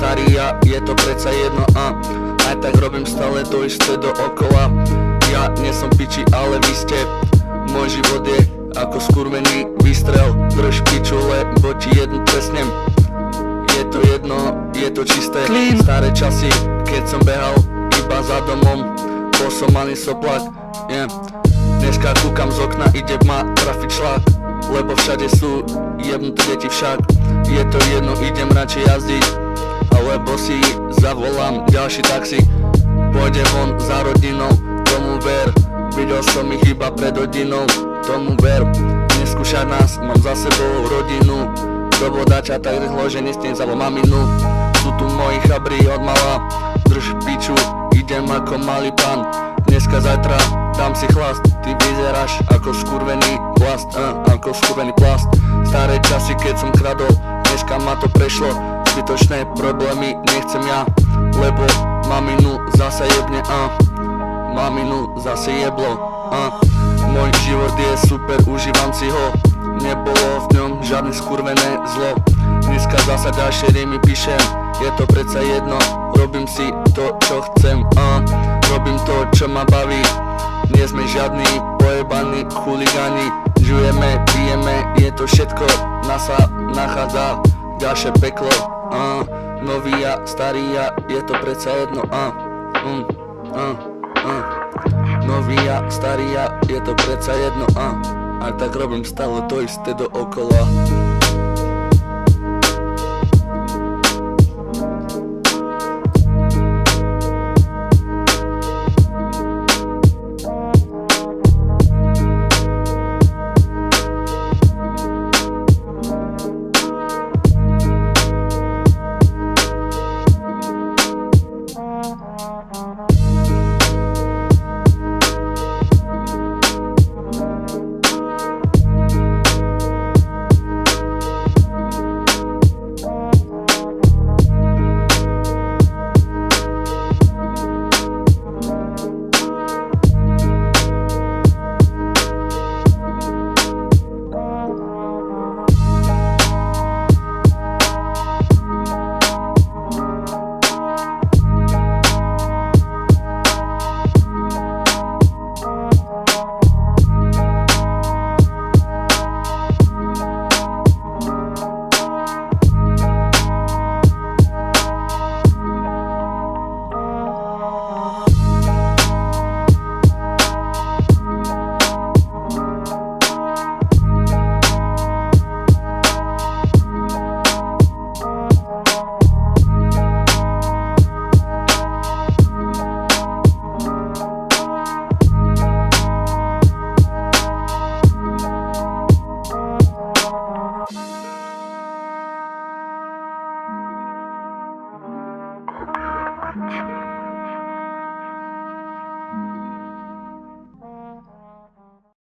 starý ja, je to predsa jedno a aj tak robím stále to isté dookola. Ja nie som piči, ale vy ste. Môj život je ako skurvený výstrel. Drž piču, lebo ti jednu trestnem. Je to jedno, je to čisté. Staré časy, keď som behal iba za domom, bol som malý soplak, yeah. Dneska kúkam z okna, ide ma trafiť šlak, lebo všade sú jebnuté deti však. Je to jedno, idem radšej jazdiť, alebo si zavolám ďalší taxi. Pôjdem von za rodinou, tomu ver. Videl som ich iba pred hodinou, tomu ver. Neskúšaj nás, mám za sebou rodinu. Do vodača tak rýchlo, že nestiem za maminu. Sú tu moji chabri od mala, drž piču, idem ako malý pán. Dneska zajtra dám si chlast, ty vyzeráš ako skurvený plast, ako skurvený plast. Staré časy, keď som kradol, dneska ma to prešlo. Zbytočné problémy nechcem ja, lebo maminu zase jebne, maminu zase jeblo, Môj život je super, užívam si ho. Nebolo v ňom žiadne skurvené zlo. Dneska zasa ďalšie rímy píšem. Je to predsa jedno, robím si to, čo chcem, robím to, čo ma baví. Nie sme žiadni pojebaní chuligáni. Žujeme, pijeme, je to všetko, nás sa nachádza ďalšie peklo, nový ja, starý ja, je to predsa jedno, nový ja, starý ja, je to predsa jedno, aj tak robím stále to isté dookola.